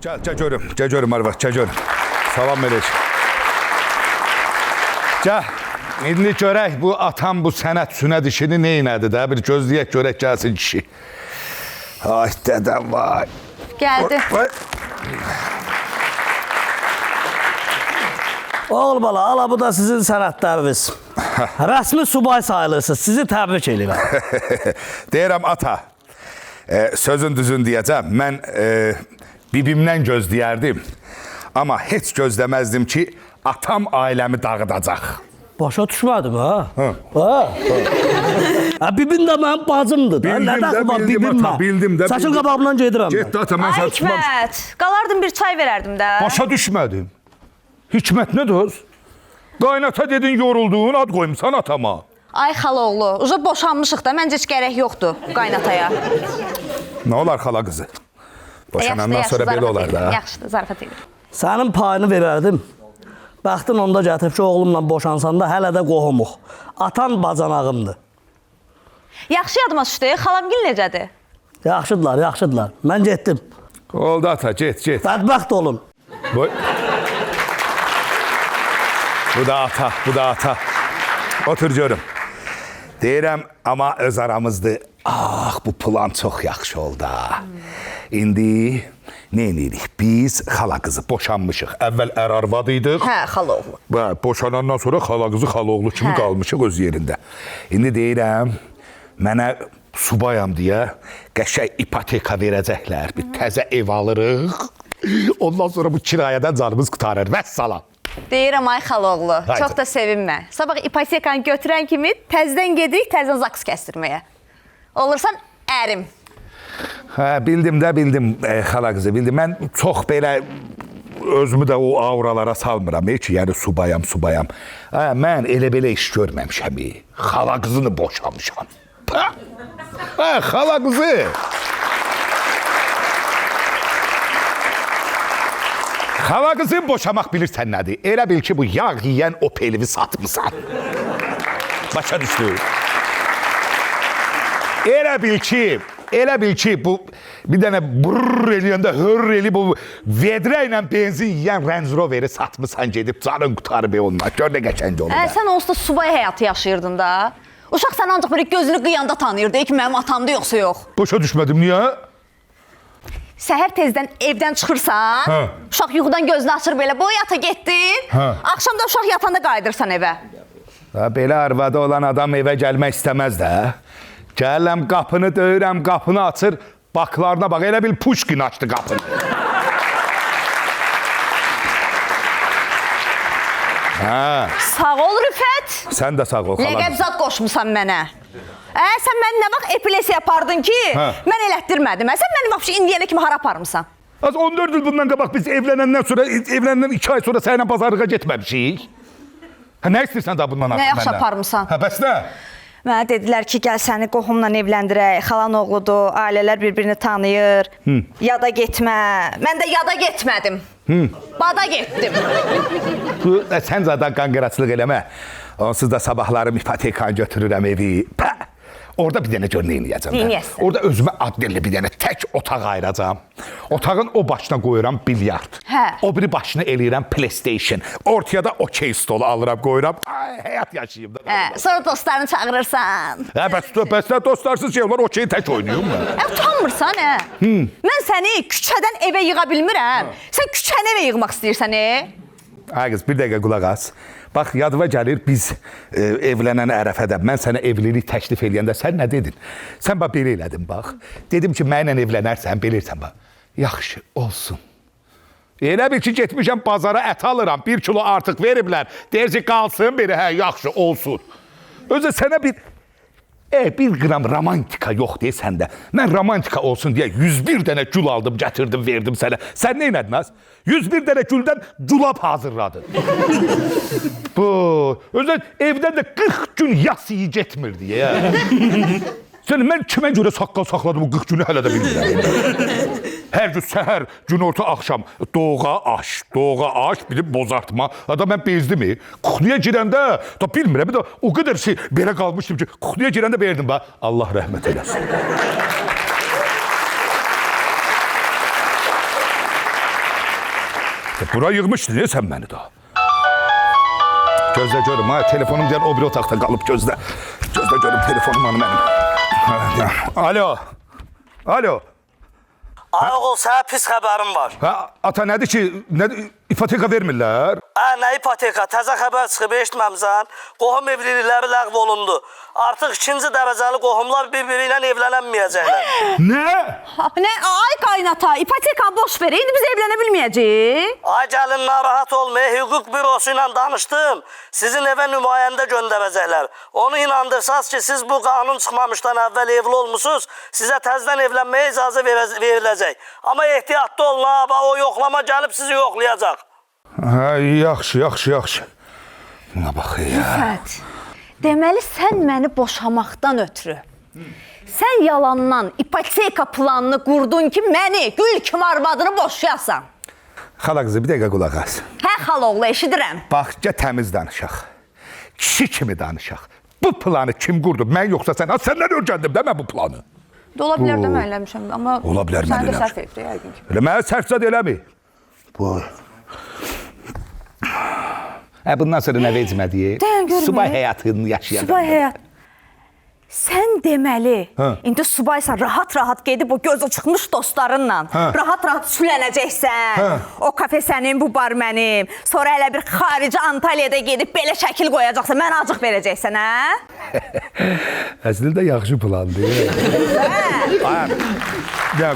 Gəl görüm arvad, gəl görüm. Salam verək. Gəl, indi görək bu atam bu sənət sünət işini neynədi də, bir gözləyək görək gəlsin kişi. Ay dədəm vay. Gəldi. Oğul bala, ala bu da sizin sənətləriniz. Rəsmi subay sayılırsınız, sizi təbrik edirəm. Deyirəm ata, sözün düzün deyəcəm, mən bibimdən gözləyərdim. Amma heç gözləməzdim ki, atam ailəmi dağıdacaq. Başa düşmədim, ha? Bibim də mənim bacımdır. Bildim də. Saçın qabağımdan gedirəm. Getdi ata, mən Ay sənə çıxmamışım. Hikmət, qalardım bir çay verərdim də. Başa düşmədim. Hikmət nə dost? Qaynata dedin yoruldun, ad qoymuşsan atama. Ay xalaoğlu, uca boşanmışıq da, məncə heç gərək yoxdur qaynataya. Nə olar xala qızı? Boşanandan sonra belə olar da. Yaxşıdır, zarafat edir. Sənin payını verərdim. Bəxtin onda gətirib ki, oğlumla boşansan da hələ də qohumuq. Atan bacanağımdır. Yaxşı yadıma düşdü, xalamgil necədir? Yaxşıdırlar. Mən getdim. Oldu ata, get. Bədbəxt olun. Bu da ata. Otur görüm. Deyirəm, amma öz aramızdır. Ah, bu plan çox yaxşı oldu. İndi nə edirik? Biz xala qızı boşanmışıq. Əvvəl ər-arvad idik. Hə, xalaoğlu. Boşanandan sonra xala qızı xalaoğlu kimi qalmışıq öz yerində. İndi deyirəm, mənə subayam deyə qəşəng ipoteka verəcəklər. Bir təzə ev alırıq. Ondan sonra bu kirayədən canımız qurtarır. Vəssalam. Deyirəm, ay xalaoğlu, Haydi. çox da sevinmə. Sabah ipotekanı götürən kimi təzdən gedirik, təzdən zaks kəstirməyə. Olursan, ərim. Hə, bildim, xala qızı, bildim. Mən çox belə özümü də o auralara salmıram, ki, yəni subayam. Hə, mən elə-belə iş görməmişəm, xala qızını boşamışam. Hə, xala qızı. Xala qızı boşamaq bilirsən nədir? Elə bil ki, bu yağ yiyən o pelivi satmısan. Başa düşdü. Elə bil ki, bu bir dənə brrr eləyəndə hörr eləyib bu vedrə ilə benzin yiyən Range Rover'i satmısan gedib canın qutarıb onunla. Gör nə qəşəng olur. Sən onsuz da subay həyatı yaşayırdın da. Uşaq sən ancaq böyle gözünü qıyanda tanıyırdı ki, mənim atamda yoxsa yox. Başa düşmədim, niyə? Səhər tezdən evdən çıxırsan, uşaq yuxudan gözünü açır belə, boy yata getdin, axşam da uşaq yatanda qayıdırsan evə. Belə arvadı olan adam evə gəlmək istəməz də. Gələm qapını döyürəm, qapını açır, baklarına bax, elə bil Puşkin açdı qapını. Sağ ol Rüfət. Sən də sağ ol xalam. Ləqəbzad qoşmusan mənə. Sən məni nə vaxt epilepsiya yapardın ki, mən elətdirmədim. Sən məni vəbşi indiyənə kimi hara aparmısan? Az 14 il bundan qabaq biz evlənəndən 2 ay sonra sənə bazarlığa getməmişik. Nə istəyirsən da bundan Nə yaxşı aparmısan? Bəs nə? Mənə dedilər ki, gəl səni qohumla evləndirək, xalan oğludur, ailələr bir-birini tanıyır, yada getmə. Mən də yada getmədim, bada getdim. Sən zaten qanqıraçılıq eləmə. Onsuz da sabahlarım ipotekanı götürürəm evi. Orada bir dənə gör nə eləyəcəm. Orada özümə addelli bir dənə tək otaq ayıracam. Otağın o başına qoyuram bilyard. O biri başına eləyirəm PlayStation. Ortaya da okey stolu alıram, qoyuram. Həyat yaşayayım da. Sonra dostlarını çağırırsan. Bəs də dostarsız şey olar, okey tək oynayım mı? Utanmırsan, Mən səni küçədən evə yığa bilmirəm. Sən küçəni evə yığmaq istəyirsən, Ay qız, bir dəqiqə qulaq as. Bax, yadıma gəlir, biz evlənən ərəfədə, mən sənə evlilik təklif eləyəndə sən nə dedin? Sən bax, belə elədin, bax. Dedim ki, mənlə evlənərsən, bilirsən, bax. Yaxşı, olsun. Elə bil ki, getmişəm bazara ət alıram, 1 kilo artıq veriblər. Deyir ki, qalsın biri, yaxşı, olsun. Özə sənə bir qram romantika yox deyil səndə. Mən romantika olsun deyə 101 dənə gül aldım, gətirdim, verdim sənə. Sən nə elədin az? 101 dənə güldən culab hazırladın. Bu, özən evdən də 40 gün yas iyi getmirdi ya. Mən kimə görə saqqal saxladım o 40 günü hələ də bilmirəm. Hər gün səhər, gün orta axşam doğğa aş, bir bozartma. Adam mən bezdim. Kuxluya girəndə, da bilmirəm, o qədər şey belə qalmışdım ki, kuxluya girəndə verdim. Allah rəhmət eləsin. Bura yığmışdın ya sən məni daha. Gözlə görüm, ha, telefonum deyən o bir otaqda qalıb, gözlə. Gözlə görüm, telefonum hanı mənim. Alo. Alo. Ay oğul, sənə pis xəbərim var. Ha, ata nədir ki, ipoteka vermirlər? Nə ipoteka? Təzə xəbər çıxıb, eşitməmsən? Qohum evlilikləri ləğv olundu. Artıq ikinci dərəcəli qohumlar bir-biri ilə evlənənməyəcəklər. Nə? Nə? Ay qaynata, ipotekanı boş ver. İndi biz evlənə bilməyəcəyik. Ay gəlin, narahat olmayın. Hüquq bürosu ilə danışdım. Sizin evə nümayəndə göndərəcəklər. Onu inandırsaz ki, siz bu qanun çıxmamışdan əvvəl evli olmusunuz, sizə təzədən evlənməyə icazə veriləcək. Amma ehtiyatlı olun, ha, o yoxlama gəlib sizi yoxlayacaq. Ha, yaxşı. Buna bax ya. Rifət, deməli sən məni boşamaqdan ötürü, sən yalandan ipoteka planını qurdun ki, məni gül kimi arvadını boşayasan. Xala qızı, bir dəqiqə qulaq as. Hə, xaloğlu, eşidirəm. Bax, gəl təmiz danışaq. Kişi kimi danışaq. Bu planı kim qurdu? Mən yoxsa sən? Səndən öyrəndim də mən bu planı. Ola bilər də mən eləmişəm, amma Ola bilər mən sən də eləmişəm. sərf etdi, yəqin ki. Elə mənə sərf zad eləmi? Bu. Bundan sonra nə vecmədiyi? Dayan görüm. Subay həyatını yaşayacaq. Subay həyat. Sən deməli, Hə. indi subaysan rahat-rahat gedib o gözü çıxmış dostlarınla, Hə. rahat-rahat sülənəcəksən. Hə. O kafe sənin, bu bar mənim. Sonra elə bir xarici Antalyada gedib belə şəkil qoyacaqsan, mən acıq verəcəksən, hə? Əslində yaxşı plandır. Ya.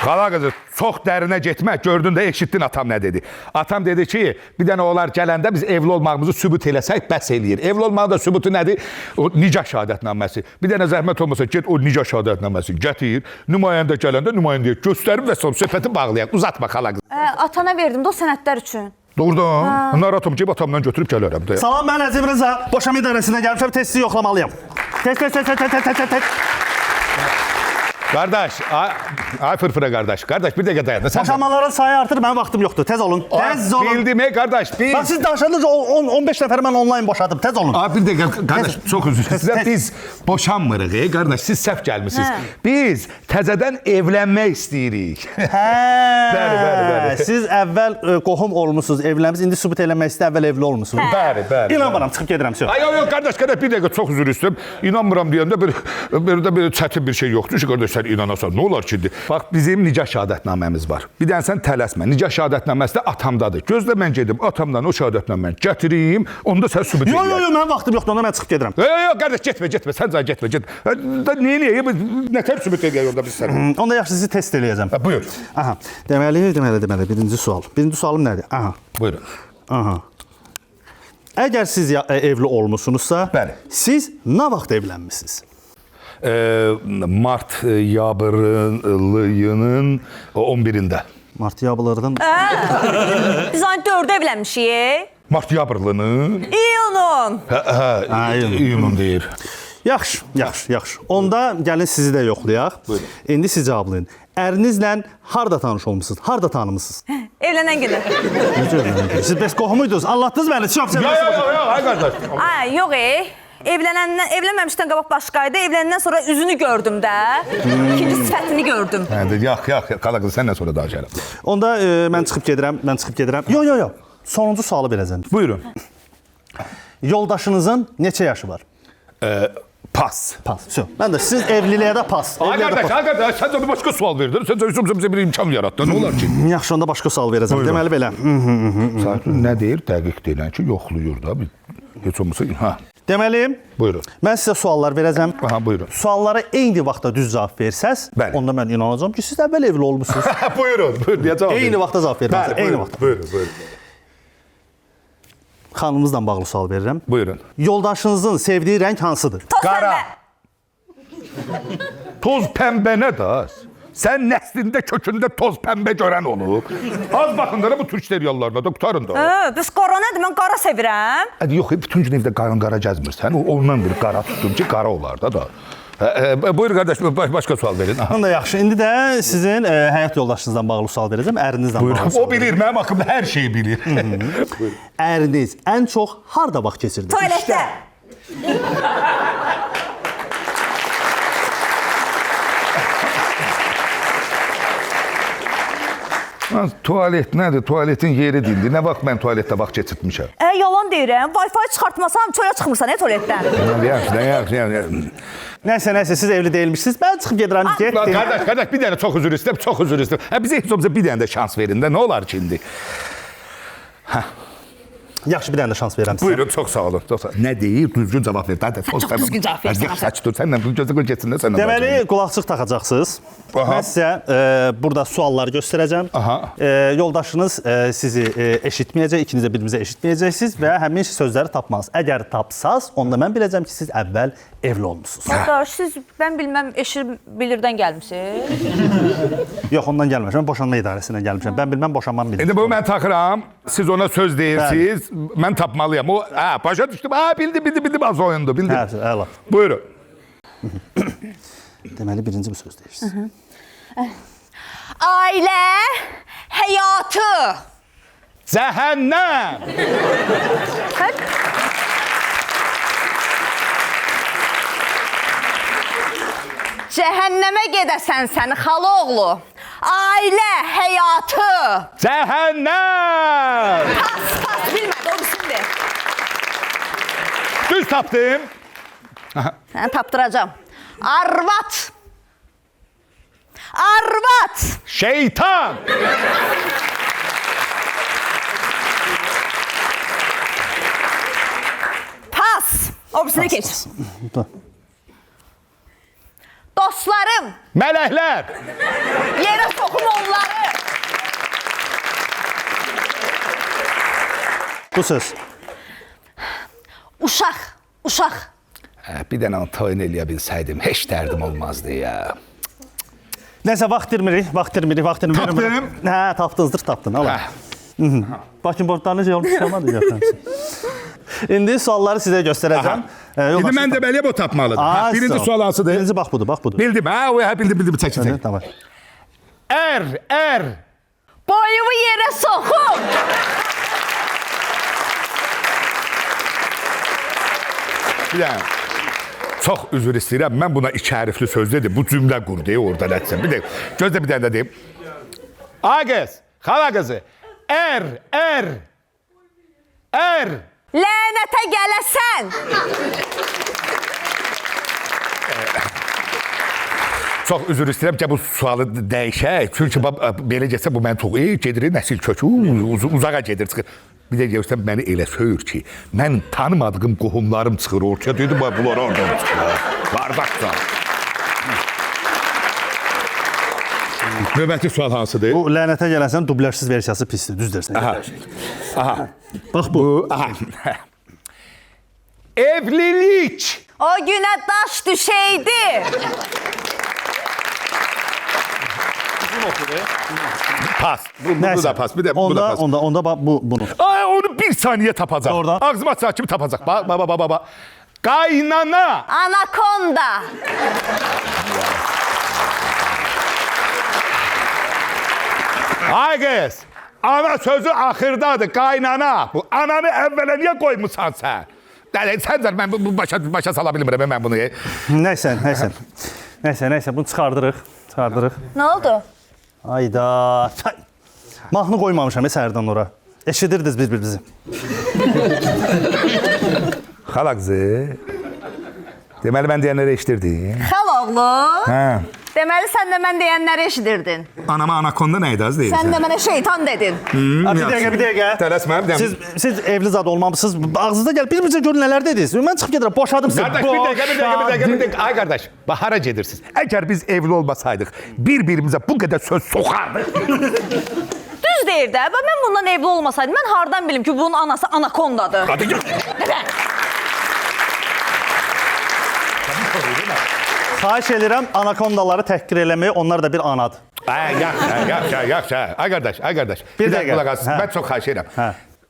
Xala qızı, çox dərinə getmə. Gördün də, eşitdin atam nə dedi. Atam dedi ki, bir dənə onlar gələndə biz evli olmağımızı sübut eləsək, bəs eləyir. Evli olmağın da sübutu nədir? O nicah şəhadətnaməsi. Bir dənə zəhmət olmasa, get o nicah şəhadətnaməsini gətir. Nümayəndə gələndə nümayəndəyə göstərim və sonra söhbəti bağlayaq. Uzatma xala qızı. Atana verdim də o sənədlər üçün. Doğrudan. Narahatam ki, atamdan götürüb gələrəm də. Salam, mən Əzim Rıza. Boşama idarəsindən gəlmişəm, testi yoxlamalıyam. Test. Qardaş, ay fırfıra qardaş. Qardaş, bir dəqiqə dayan. Boşamaların sayı artır, mənim vaxtım yoxdur. Tez olun. Tez olun. Bildim, qardaş, bil. Bax, siz danışandınız, 15 nəfəri mən onlayn boşadım. Tez olun. Bir dəqiqə, qardaş, çox üzr istəyirəm. Biz boşanmırıq, qardaş, siz səhv gəlmisiniz. Biz təzədən evlənmək istəyirik. Bəli. Siz əvvəl qohum olmusunuz, evlənmişsiniz. İndi sübut eləmək istəyir, əvvəl evli olmusunuz. Bəli. İnanmıram, çıxıb gedirəm. Yox, qardaş, bir dəqiqə, çox üzr istəyirəm. İnanmıram deyəndə bir çətin bir şey yoxdur ki, qardaş, sən inanasan. Nə olar ki? Bax, bizim nicah şəhadətnaməmiz var. Bir dənə sən tələsmə. Nicah şəhadətnaməsi də atamdadır. Gözlə mən gedim, atamdan o şəhadətnaməni gətirim, onda sən sübut edəyəm. Yox, mənim vaxtım yoxdur, onda mən çıxıb gedirəm. Yox, qardaş, getmə, sən can getmə. Niyə? Nə tər sübut edəyək orada biz sənə? Onda yaxşı, sizi test eləyəcəm. Buyur. Aha, deməli, birinci sual. Birinci sualım nədir? Aha. Buyurun. Aha. Əgər siz evli olmusunuzsa, Bəli. siz nə vaxt evlənmisiniz? Mart yabrının 11-də. Mart yablığından. Biz aynı 4-də evlənmişik. Mart yabrının? İyunun. İyunun deyir. Yaxşı. Onda gəlin sizi də yoxlayaq. Buyurun. İndi siz cavablayın. Ərinizlə harda tanış olmusunuz? Harda tanımısınız? Evlənən günü. Necə evləndiniz? Siz bəs qohumuydunuz? Anlatdınız mənə. Çox Yox, ay qardaş. Ay, yox evlənməmişdən qabaq başqaydı, evlənəndən sonra üzünü gördüm də. İkinci sifətini gördüm. Yox, qala qızı, səndən sonra daha gələm. Onda mən çıxıb gedirəm. Yox. Sonuncu sualı verəcəm. Buyurun. Yoldaşınızın neçə yaşı var? Pas. Söz. Mən də siz evliliyə də pas. Ay qardaş, sən də bir başqa sual verdin. Sən bizə bir imkan yarattın. Nə olar ki? Yaxşı, onda başqa sual verəcəm. Buyurun. Deməli belə. Nə deyir? Dəqiq deyilən ki, yoxluyur da. Heç olmasa, Deməli, buyurun. mən sizə suallar verəcəm. Buyurun. Suallara eyni vaxtda düz cavab versəz, Bəli. onda mən inanacağam ki, siz əvvəl evli olmusunuz. Buyurun, deyə cavab verin. Eyni vaxtda cavab verməlisiniz. Eyni vaxtda. Buyurun. Xanımınızla bağlı sual verirəm. Buyurun. Yoldaşınızın sevdiyi rəng hansıdır? Qara. Toz pəmbə nə da? Sən nəslində, kökündə toz pəmbə görən olub. Az baxın da bu türk seriallarına da qutarın da. Biz qara nədir? Mən qara sevirəm. Yox, bütün gün evdə qara gəzmirsən. Ondan bir qara tutdum ki, qara olar da. Buyur qardaş, başqa sual verin. Onda yaxşı. İndi də sizin həyat yoldaşınızdan bağlı sual verəcəm. Ərinizlə bağlı sual. O bilir, mənim haqqımda hər şeyi bilir. Əriniz ən çox harda vaxt keçirdi? Tualetdə. Tualet nədir? Tualetin yeri dindir. Nə vaxt mən tualetdə vaxt keçirtmişəm? Yalan deyirəm. Wi-Fi çıxartmasam çölə çıxmırsan tualetdən. Yaxşı. Nəysə, siz evli deyilmişsiniz. Mən çıxıb gedirəm, getdim. Qardaş, bir dənə çox üzr istəyirəm, çox üzr istəyirəm. Bizə heç olmasa bir dənə də şans verin də, nə olar ki indi? Yaxşı, bir dənə də şans verirəm sizə. Buyurun, çox sağ olun. Nə deyir? Düzgün cavab ver. Çox düzgün cavab ver. Yaxşı, dur, səndən bu gözə qoy getsin də səndən. Deməli, qulaqçıq taxacaqsınız. Mən sizə burada sualları göstərəcəm. Yoldaşınız sizi eşitməyəcək, ikiniz də birbirinizi eşitməyəcəksiniz və həmin sözləri tapmanız. Əgər tapsaz, onda mən biləcəm ki, siz əvvəl evli olmusunuz. Qardaş, siz mən bilməm eşir bilirdən gəlmisiniz? Yox, ondan gəlməmişəm, boşanma idarəsindən gəlmişəm. Mən bilməm, boşanmam bilir. İndi bu mən taxıram, siz ona söz deyirsiniz, mən tapmalıyam. O, başa düşdüm, bildim, az oyundu, bildim. Hə, əla. Buyurun. Deməli, birinci bir söz deyirsiniz. Ailə həyatı. Cəhənnəm! Cəhənnəmə gedəsən sən xaloğlu. Ailə həyatı. Cəhənnəm! Pas, bilmədi, o birisindi. Düz tapdım. Səni tapdıracam. Arvat. Şeytan! Pas. O birisini keç. Dostlarım. Mələklər! Yerə soxum onları. Bu söz. Uşaq. Bir dənə toyun eləyə bilsəydim, heç dərdim olmazdı ya. Nəsə, vaxt dirmirik. Tapdım. Hə, tapdınızdır, tapdın. Bakın, bortlarınız olmuş şamadır. İndi sualları sizə göstərəcəm. İndi mən deməliyəm o tapmalıdır. Birinci sual hansıdır? Birinci bax budur. Bildim, bildim, çək. Tamam. Ər. Boyumu yerə soxum. Bir dənə. Çox üzr istəyirəm, mən buna iki hərfli söz dedim. Bu cümlə qur deyə orada nəticəm. Bir dəqiq, gözlə bir dənə də deyim. Ağız, xala qızı. Ər. Lənətə gələsən. Çox üzr istəyirəm ki, bu sualı dəyişək. Çünki belə getsə bu mən çox gedir, nəsil kökü uzağa gedir, çıxır. Bir də görsən məni elə söyür ki, mən tanımadığım qohumlarım çıxır ortaya. Dedim, bunlar oradan çıxır. Qardaşca. Növbəti sual hansıdır? Bu lənətə gələsən dubləşsiz versiyası pisdir, düz dersən. Aha. Bax bu. Evlilik. O günə daş düşəydi. Pas. Bu da pas. Bir de bu da pas. Onda bax bunu. Ay, onu bir saniye tapacaq. Oradan. Ağzıma açar kimi tapacaq. Baba. Qaynana. Anakonda. Ay qız. Ana sözü axırdadır. Qaynana. Bu ananı əvvələ niyə qoymusan sən? Sən mən bu başa sala bilmirəm mən bunu. Nəysə, bunu çıxardırıq. Nə oldu? Ayda. Mahnı qoymamışam səhərdən ora. Eşidirdiniz bir-birinizi. Xala qızı. Deməli mən deyənləri eşidirdin. Xaloğlu. Hə. Deməli sən də mən deyənləri eşidirdin. Anama anakonda nə idi az deyirsən? Sən də mənə şeytan dedin. Bir dəqiqə. Tələsməm. Siz evli zad olmamısınız. Ağzınıza gəl, bir-birinizə görün nələr dediniz. Mən çıxıb gedirəm, boşadım sizi. Qardaş, bir dəqiqə. Ay qardaş, hara gedirsiniz? Əgər biz evli olmasaydıq, bir-birimizə bu qədər söz soxardıq. Düz deyir də. Mən bundan evli olmasaydım, mən hardan bilim ki, bunun anası anakondadır. Xahiş edirəm, anakondaları təhqir eləməyi, onlar da bir anadır. Yaxşı. Ay qardaş. Bir dəqiqə. Qulaq as. Mən çox xahiş edirəm.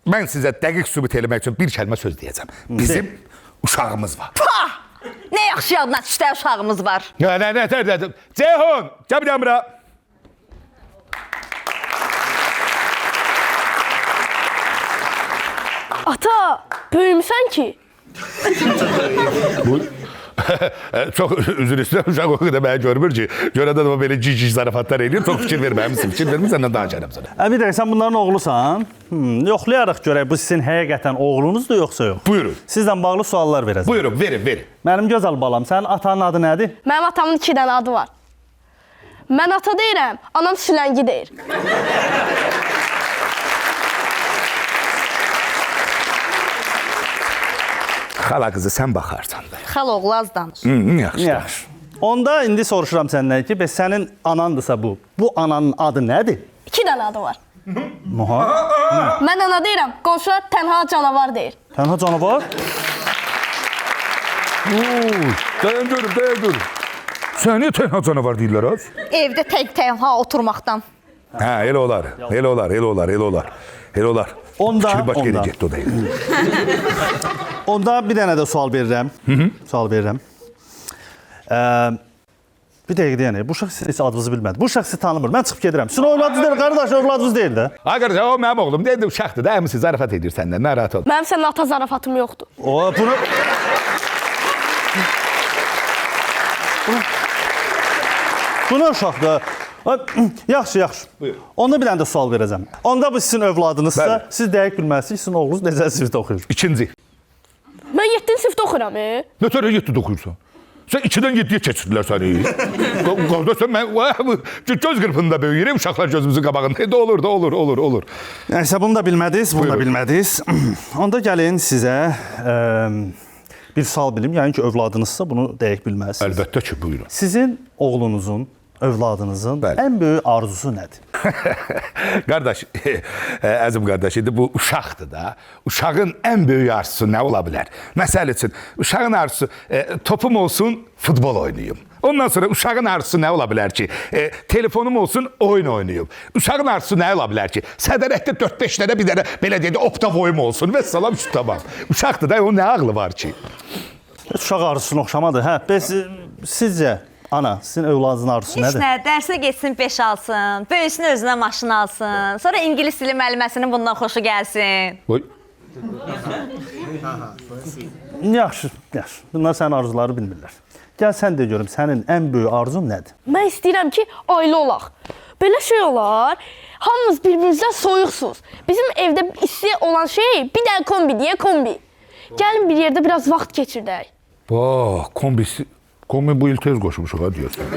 Mən sizə dəqiq sübut eləmək üçün bir kəlmə söz deyəcəm. Bizim uşağımız var. Pah! Nə yaxşı yadına düşdə uşağımız var. Nə. Ceyhun, gəl bir dənə bura. Ata, böyümüsən ki. Çox üzr istəyirəm, uşaq o qədər mənə görmür ki, görəndə də belə cici zarafatlar eləyir, çox fikir verməmisin. Fikir vermirsən, daha gələm sənə. Bir dəqiqə, sən bunların oğlusan. Yoxlayaraq görək, bu sizin həqiqətən oğlunuzdur yoxsa yox? Buyurun. Sizdən bağlı suallar verəcəm. Buyurun, verin. Mənim gözəl balam, sənin atanın adı nədir? Mənim atamın 2 dənə adı var. Mən ata deyirəm, anam Süləngi deyir. Xala qızı sən baxarsan da. Xal oğlu az danış. Yaxşı. Yaxşı. Onda indi soruşuram səndən ki, bəs sənin anandırsa bu ananın adı nədir? 2 dənə adı var. Muha. Mən ana deyirəm, qonşular tənha canavar deyir. Tənha canavar? Dayan görüm. Sən niyə tənha canavar deyirlər az? Evdə tək-tənha oturmaqdan. Hə, elə olar. Onda. Fikri baş geri getdi o deyil. Onda bir dənə də sual verirəm. Sual verirəm. Bir dəqiqə deyəni, bu şəxs heç adınızı bilmədi. Bu şəxsi tanımır. Mən çıxıb gedirəm. Sizin övladınız deyil, qardaş, övladınız deyil də. Ay qardaş, o mənim oğlum deyil, uşaqdır da, əmisi zarafat edir səndən, narahat ol. Mənim sənin ata zarafatım yoxdur. Bu nə uşaqdır? Yaxşı. Onda bir dənə də sual verəcəm. Onda bu sizin övladınızsa, Bəli. siz dəqiq bilməlisiniz, sizin oğlunuz necə sinifdə oxuyur. İkinci. Mən 7-ci sinifdə oxuyuram. Nətərə 7-də oxuyursan? Sən 2-dən 7-yə keçirdilər səni. Qardaş, mən göz qırpında böyüyürəm, uşaqlar gözümüzün qabağında. Olur. Nəysə, bunu da bilmədiniz. Onda gəlin sizə bir sual bilim. Yəni ki, övladınızsa bunu dəqiq bilməlisiniz. Əlbəttə ki, buyurun. Sizin oğlunuzun, övladınızın Bəli. ən böyük arzusu nədir? Qardaş, əzim qardaş, indi bu uşaqdır da. Uşağın ən böyük arzusu nə ola bilər? Məsəl üçün, uşağın arzusu topum olsun, futbol oynayım. Ondan sonra uşağın arzusu nə ola bilər ki? Telefonum olsun, oyun oynayım. Uşağın arzusu nə ola bilər ki? Sədərəkdə 4-5 dənə bir dənə belə dedi, optavoyum olsun və salam şu tamam. Uşaqdır da, onun nə ağlı var ki? Uşaq arzusuna oxşamadır. Hə, bəs sizcə ana, sizin övladınızın arzusu Heç nədir? nə, dərsə getsin 5 alsın, böyüsün özünə maşın alsın, sonra ingilis dili müəlliməsinin bundan xoşu gəlsin. Oy. Yaxşı. Bunlar sənin arzuları bilmirlər. Gəl sən də görüm, sənin ən böyük arzun nədir? Mən istəyirəm ki, ailə olaq. Belə şey olar, hamımız bir-birimizdən soyuqsuz. Bizim evdə isti olan şey bir dənə kombi deyə kombi. Gəlin bir yerdə biraz vaxt keçirdək. Bax, kombi bu il tez qoşmuşuq, ha deyirsən.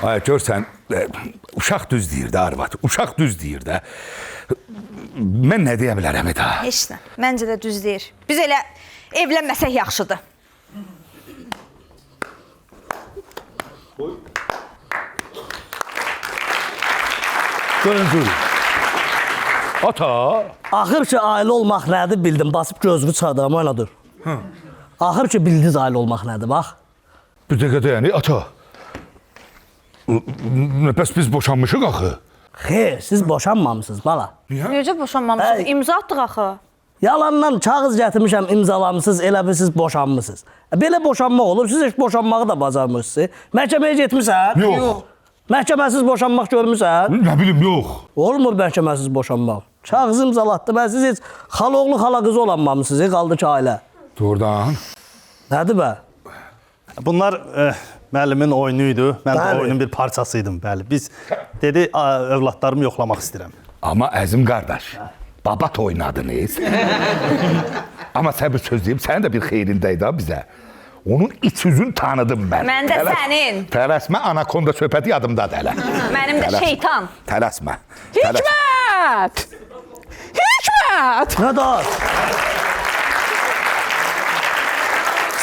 Ay, görsən, uşaq düz deyir də, arvad. Uşaq düz deyir də. Mən nə deyə bilərəm da? Heç nə, məncə də düz deyir. Biz elə evlənməsək yaxşıdır. Görün. Ata. Axır ki, ailə olmaq nədir bildim. Basıb gözümü çıxardıram, oyna dur. Axır ki, bildiniz ailə olmaq nədir, bax. Bir dəqiqə deyəni, ata. Bəs biz boşanmışıq axı. Xeyr, siz boşanmamısınız, bala. Necə boşanmamışıq? İmza atdıq axı. Yalandan kağız gətirmişəm, imzalamısınız, elə bir siz boşanmısınız. Belə boşanmaq olur, siz heç boşanmağı da bacarmırsınız. Məhkəməyə getmirsən? Yox. Məhkəməsiz boşanmaq görmüsən? Nə bilim, yox. Olmur məhkəməsiz boşanmaq. Kağız imzalatdı, mən siz heç xaloğlu, xala qızı olanmamısınız, qaldı ki, ailə. Doğrudan. Nədir bə? Bunlar müəllimin oyunuydu. Mən də Bəli. oyunun bir parçasıydım, bəli. Biz dedi, övladlarımı yoxlamaq istəyirəm. Amma əzim qardaş, babat oynadınız. Amma sən bir söz deyim, sənin də bir xeyrindəydi ha bizə. Onun iç yüzünü tanıdım mən. Mən də sənin. Tələsmə, anakonda söhbəti yadımdadır hələ. Mənim də şeytan. Tələsmə. Hikmət! Hikmət! Nə dar?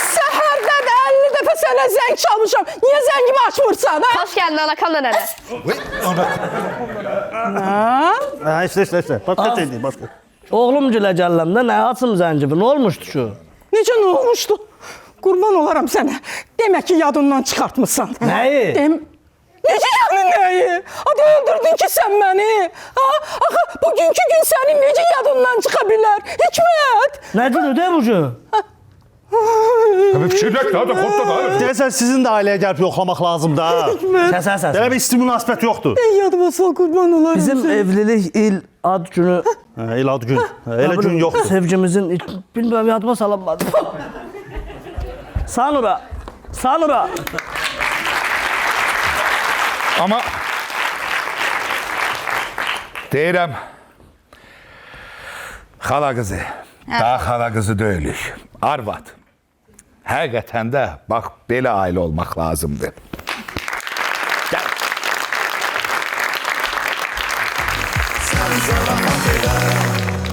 Səhərdən 50 dəfə sənə zəng çalmışam. Niyə zəngimi açmırsan, hə? Xoş gəldin Anakonda nənə. İşte. Başqa şey deyil, başqa. Oğlum gilə gəlləmdə nə açım zəngimi, nə olmuşdu ki? Necə nə olmuşdu? Qurban olaram sənə. Demək ki, yadından çıxartmısan. Nəyi? Necə yəni nəyi? Hadi öldürdün ki sən məni. Ha? Axı, bugünkü gün sənin necə yadından çıxa bilər? Hikmət! Nə günü de bu gün? Bir fikirlək daha da kodda da. Deyəsən, sizin də ailəyə gəlib yoxlamaq lazımdır ha. Səs. Belə bir isti münasibət yoxdur. Yadıma sal qurban olaram Bizim sənə. evlilik il ad günü Elə ad gün. Elə gün yoxdur. Sevgimizin bilmirəm yadıma salınmadı. Sanura. Sanura. Ama deyirəm xala qızı, daha xala qızı deyilik. Arvad. Həqiqətən də bax belə ailə olmaq lazımdır. Gəl. Sen zarafat eder